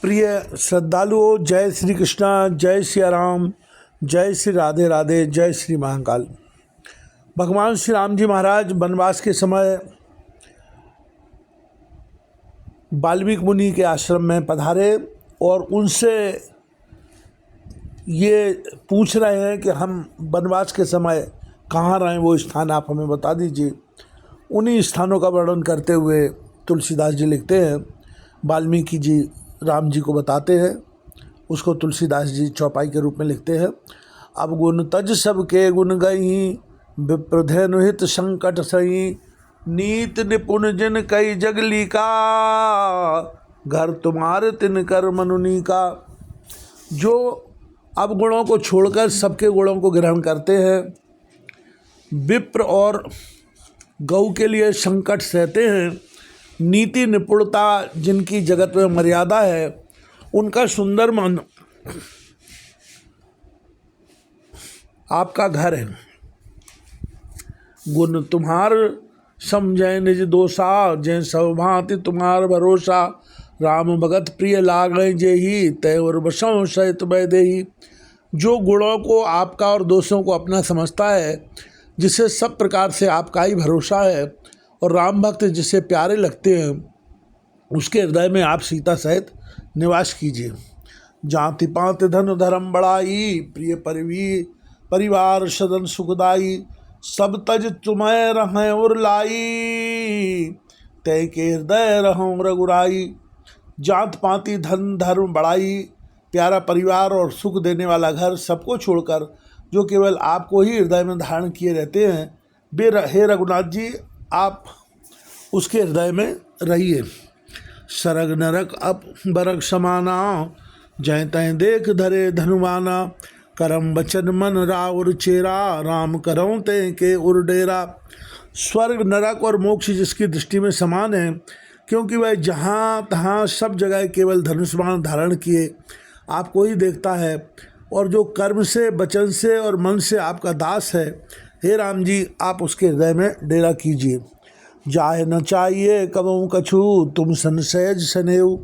प्रिय श्रद्धालुओं, जय श्री कृष्णा, जय सिया राम, जय श्री राधे राधे, जय श्री महाकाल। भगवान श्री राम जी महाराज वनवास के समय वाल्मीकि मुनि के आश्रम में पधारे और उनसे ये पूछ रहे हैं कि हम वनवास के समय कहाँ रहें, वो स्थान आप हमें बता दीजिए। उन्हीं स्थानों का वर्णन करते हुए तुलसीदास जी लिखते हैं, वाल्मीकि जी राम जी को बताते हैं, उसको तुलसीदास जी चौपाई के रूप में लिखते हैं। अब गुण तज सबके गुण गई, विप्रधेनुहित संकट सही, नीत निपुण जिन कई जगली का, घर तुम्हारे तिन कर मनुनी का। जो अब गुणों को छोड़कर सबके गुणों को ग्रहण करते हैं, विप्र और गौ के लिए संकट सहते हैं, नीति निपुणता जिनकी जगत में मर्यादा है, उनका सुंदर मन आपका घर है। गुण तुम्हार समझै निज दोषा, जय सौभांति तुम्हार भरोसा, राम भगत प्रिय लागै जेहि, तय और बसों सहित वैदेही। जो गुणों को आपका और दोषों को अपना समझता है, जिसे सब प्रकार से आपका ही भरोसा है और राम भक्त जिसे प्यारे लगते हैं, उसके हृदय में आप सीता सहित निवास कीजिए। जाति पात धन धर्म बढ़ाई, प्रिय परिवार सदन सुखदाई, सब तज तुम्हें रहें और लाई, तय के हृदय रहूं रघुराई। जात पाती धन धर्म बढ़ाई, प्यारा परिवार और सुख देने वाला घर सबको छोड़कर जो केवल आपको ही हृदय में धारण किए रहते हैं, वे हे रघुनाथ जी आप उसके हृदय में रहिए। सरग नरक अप बरक समाना, जय तय देख धरे धनुमाना, करम बचन मन राउर चेरा, राम करऊँ ते के उर डेरा। स्वर्ग नरक और मोक्ष जिसकी दृष्टि में समान है, क्योंकि वह जहाँ तहाँ सब जगह केवल धनुष्मान धारण किए आपको ही देखता है, और जो कर्म से वचन से और मन से आपका दास है, हे राम जी आप उसके हृदय में डेरा कीजिए। जाहे न चाहिए कबहू कछु, तुम संसहज सनेऊ,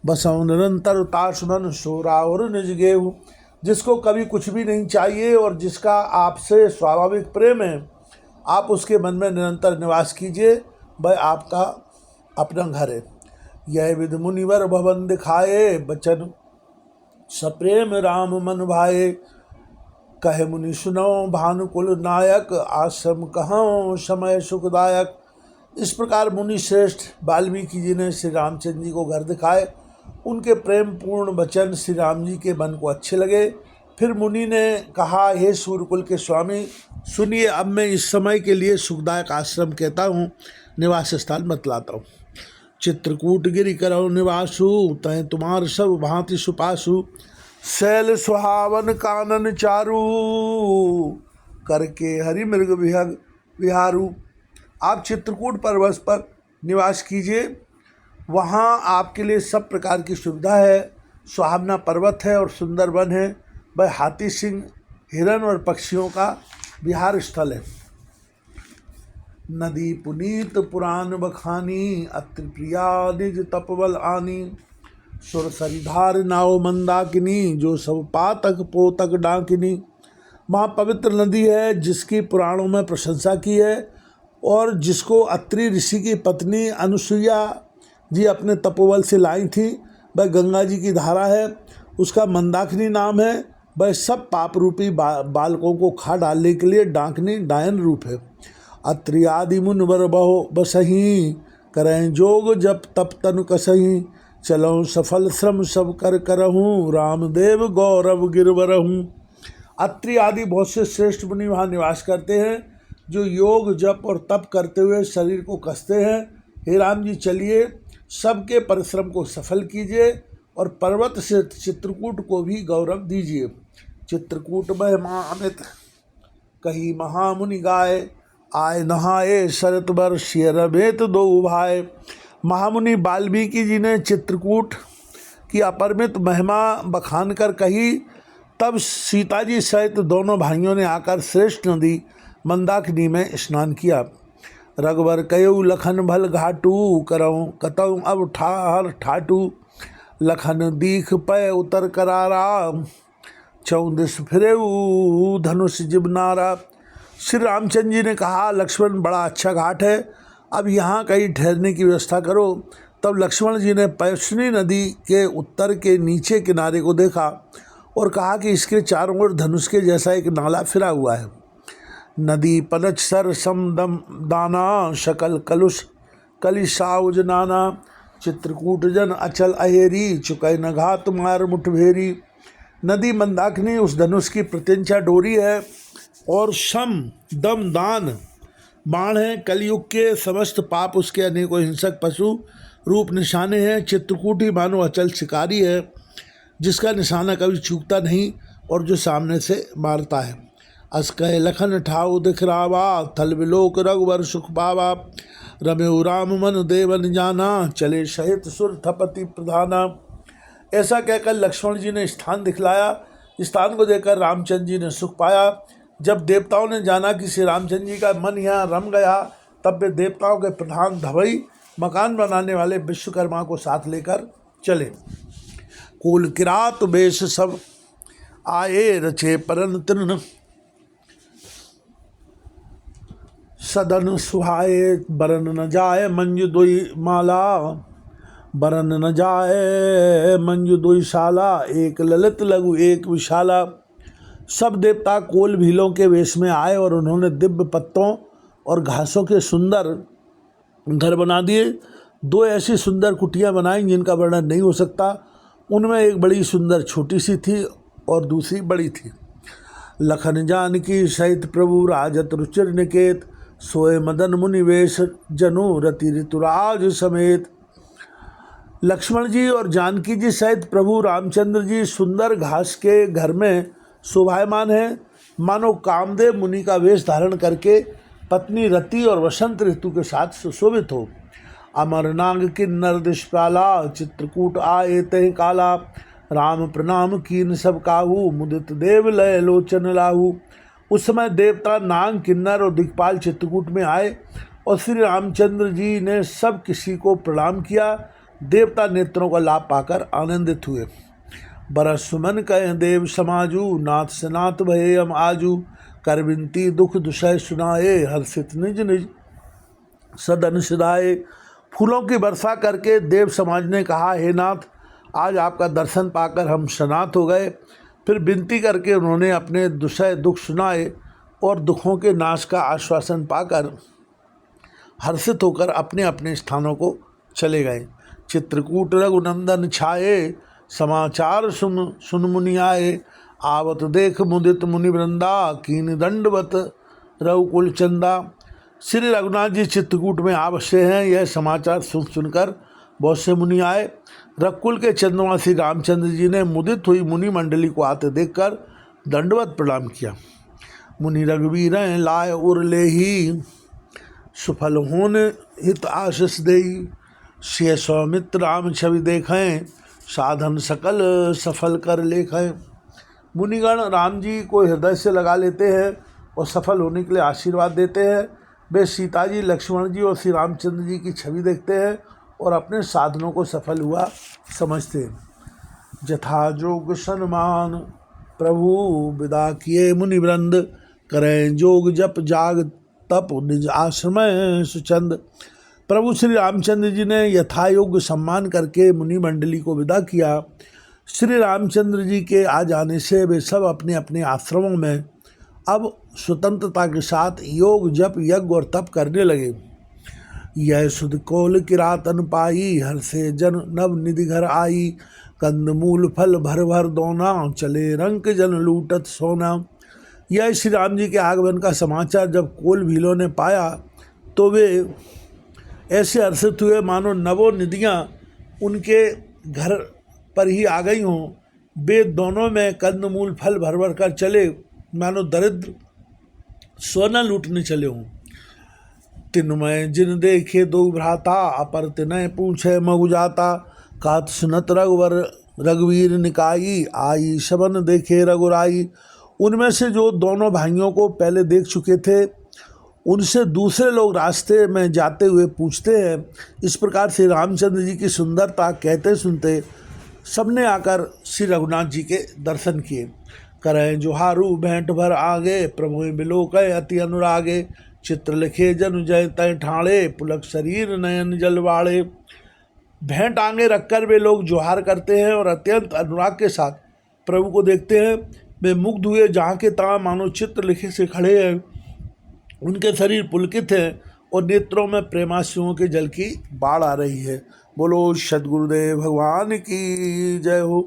बसौ निरंतर ताशमन सोरा और निज गेहूँ। जिसको कभी कुछ भी नहीं चाहिए और जिसका आपसे स्वाभाविक प्रेम है, आप उसके मन में निरंतर निवास कीजिए, वह आपका अपना घर है। यह विध मुनिवर भवन दिखाए, बचन सप्रेम राम मन भाए, कहे मुनि सुनो भानुकुल नायक, आश्रम कहाँ समय सुखदायक। इस प्रकार मुनि श्रेष्ठ वाल्मीकि जी ने श्री रामचंद्र जी को घर दिखाए। उनके प्रेम पूर्ण वचन श्री राम जी के मन को अच्छे लगे। फिर मुनि ने कहा, हे सूर्यकुल के स्वामी सुनिए, अब मैं इस समय के लिए सुखदायक आश्रम कहता हूँ, निवास स्थान बतलाता हूँ। चित्रकूट गिरि करौ निवासु, तय तुम्हार सब भांति सुपासु, शैल सुहावन कानन चारू, करके हरि मृग विहारू। आप चित्रकूट पर्वत पर निवास कीजिए, वहाँ आपके लिए सब प्रकार की सुविधा है। सुहावना पर्वत है और सुंदर वन है, वह हाथी सिंह हिरण और पक्षियों का विहार स्थल है। नदी पुनीत पुराण बखानी, अत्रि प्रिया निज तपबल आनी, सुर सरिधार नाव मंदाकिनी, जो सब पातक पोतक डाकिनी। वहाँ पवित्र नदी है जिसकी पुराणों में प्रशंसा की है और जिसको अत्रि ऋषि की पत्नी अनुसुईया जी अपने तपोबल से लाई थी। वह गंगा जी की धारा है, उसका मंदाकिनी नाम है। वह सब पाप रूपी बालकों को खा डालने के लिए डाकनी डायन रूप है। अत्रि आदि मुनिवर बहो बसही, करें जोग जप तप तनु कसही, चलो सफल श्रम सब कर करहूँ, रामदेव गौरव गिरवरहूँ। अत्रि आदि बहुत से श्रेष्ठ मुनि वहाँ निवास करते हैं, जो योग जप और तप करते हुए शरीर को कसते हैं। हे राम जी चलिए, सबके परिश्रम को सफल कीजिए और पर्वत से चित्रकूट को भी गौरव दीजिए। चित्रकूट महिमा अमित कही महामुनि गाय, आय नहाए शरत वर्ष रभेत दो भाई। महामुनि वाल्मीकि जी ने चित्रकूट की अपरिमित महिमा बखान कर कही, तब सीता जी सहित दोनों भाइयों ने आकर श्रेष्ठ नदी मंदाकिनी में स्नान किया। रघुवर कयऊ लखन भल घाटू, करऊँ कतऊ अब ठाहर ठाटू, लखन दीख पय उतर करारा, 14 फिरे धनुष जिबनारा। श्री रामचंद्र जी ने कहा, लक्ष्मण बड़ा अच्छा घाट है, अब यहाँ कहीं ठहरने की व्यवस्था करो। तब लक्ष्मण जी ने पयोष्णी नदी के उत्तर के नीचे किनारे को देखा और कहा कि इसके चारों ओर धनुष के जैसा एक नाला फिरा हुआ है। नदी पलच सर समदम दाना, शकल कलुष कलिशाउज नाना, चित्रकूट जन अचल अहेरी, चुकै न घात मार मुठभेरी। नदी मंदाकिनी उस धनुष की प्रत्यंचा डोरी है और शम दम दान बाण है। कलयुग के समस्त पाप उसके अनेकों हिंसक पशु रूप निशाने हैं। चित्रकूटी मानो अचल शिकारी है, जिसका निशाना कभी चूकता नहीं और जो सामने से मारता है। अस कह लखन ठाउ दिखरावा, थल विलोक रघुवर सुख पावा, रमेउ राम मन देवन जाना, चले सहित सुर थपति प्रधाना। ऐसा कहकर लक्ष्मण जी ने स्थान दिखलाया। स्थान को देखकर रामचंद्र जी ने सुख पाया। जब देवताओं ने जाना कि श्री रामचंद्र जी का मन यहाँ रम गया, तब वे देवताओं के प्रधान धवई मकान बनाने वाले विश्वकर्मा को साथ लेकर चले। कुल किरात बेश सब आए, रचे परन तृण सदन सुहाए, बरन न जाए मंजू दुई माला, बरन न जाए मंजू दुई शाला, एक ललित लघु एक विशाला। सब देवता कोल भीलों के वेश में आए और उन्होंने दिव्य पत्तों और घासों के सुंदर घर बना दिए। 2 ऐसी सुंदर कुटियां बनाई जिनका वर्णन नहीं हो सकता। उनमें एक बड़ी सुंदर छोटी सी थी और दूसरी बड़ी थी। लखन जानकी सहित प्रभु राजत रुचिर निकेत, सोए मदन मुनिवेश जनु रति ऋतुराज समेत। लक्ष्मण जी और जानकी जी सहित प्रभु रामचंद्र जी सुंदर घास के घर में शोभायमान है, मानो कामदेव मुनि का वेश धारण करके पत्नी रति और वसंत ऋतु के साथ सुशोभित हो। अमरनाग किन्नर दिशपाला, चित्रकूट आए तह काला, राम प्रणाम कीन सब काहू, मुदित देव लय लोचन लाहू। उस समय देवता नाग किन्नर और दिक्पाल चित्रकूट में आए और श्री रामचंद्र जी ने सब किसी को प्रणाम किया। देवता नेत्रों का लाभ पाकर आनंदित हुए। बरस सुमन कह देव समाजू, नाथ से नाथ भये हम आजू, कर विनती दुख दुसह सुनाए, हर्षित निज निज सदन सिधाए। फूलों की वर्षा करके देव समाज ने कहा, हे नाथ, आज आपका दर्शन पाकर हम शनात हो गए। फिर विनती करके उन्होंने अपने दुसह दुख सुनाए और दुखों के नाश का आश्वासन पाकर हर्षित होकर अपने अपने स्थानों को चले गए। चित्रकूट रघुनंदन छाए, समाचार सुन मुनि आए, आवत देख मुदित मुनि वृंदा, कीन दंडवत रघुकुल चंदा। श्री रघुनाथ जी चित्रकूट में आ बसे हैं, यह समाचार सुनकर बहुत से मुनि आए। रघुकुल के चंद्रमा श्री रामचंद्र जी ने मुदित हुई मुनि मंडली को आते देखकर दंडवत प्रणाम किया। मुनि रघुवीर लाय उर ले ही, सुफल होन हित आशीष देई, से सौमित्र राम छवि देखें, साधन सकल सफल कर लेखें। मुनिगण राम जी को हृदय से लगा लेते हैं और सफल होने के लिए आशीर्वाद देते हैं। वे सीता जी, लक्ष्मण जी और श्री रामचंद्र जी की छवि देखते हैं और अपने साधनों को सफल हुआ समझते हैं। जथा जोग सन्मान प्रभु विदा किए मुनिवृंद, करें जोग जप जाग तप निज आश्रम सुचंद। प्रभु श्री रामचंद्र जी ने यथायोग्य सम्मान करके मुनि मंडली को विदा किया। श्री रामचंद्र जी के आ जाने से वे सब अपने अपने आश्रमों में अब स्वतंत्रता के साथ योग जप यज्ञ और तप करने लगे। यह सुध कोल किरातन पाई, हर से जन नव निधि घर आई, कंद मूल फल भर भर दोना, चले रंक जन लूटत सोना। यह श्री राम जी के आगमन का समाचार जब कोल भीलों ने पाया तो वे ऐसे हर्षित हुए मानो नवों निधियाँ उनके घर पर ही आ गई हों। वे दोनों में कंद मूल फल भर भर कर चले, मानो दरिद्र सोना लूटने चले हों। तिन्मय जिन देखे दो भ्राता, अपर तिनय पूछे मगु जाता, कात सुनत रघुवर रघुवीर निकाई, आई शबन देखे रघुराई। उनमें से जो दोनों भाइयों को पहले देख चुके थे, उनसे दूसरे लोग रास्ते में जाते हुए पूछते हैं। इस प्रकार से रामचंद्र जी की सुंदरता कहते सुनते सबने आकर श्री रघुनाथ जी के दर्शन किए। करें जोहारू भेंट भर आगे, प्रभु बिलो कह अति अनुरागे। चित्र लिखे जनु जय तय ठाणे, पुलक शरीर नयन जलवाड़े। भेंट आगे रखकर वे लोग जोहार करते हैं और अत्यंत अनुराग के साथ प्रभु को देखते हैं। वे मुग्ध हुए जहाँ के तहाँ मानो चित्र लिखे से खड़े हैं। उनके शरीर पुलकित हैं और नेत्रों में प्रेमाश्रुओं के जल की बाढ़ आ रही है। बोलो सद्गुरुदेव भगवान की जय हो।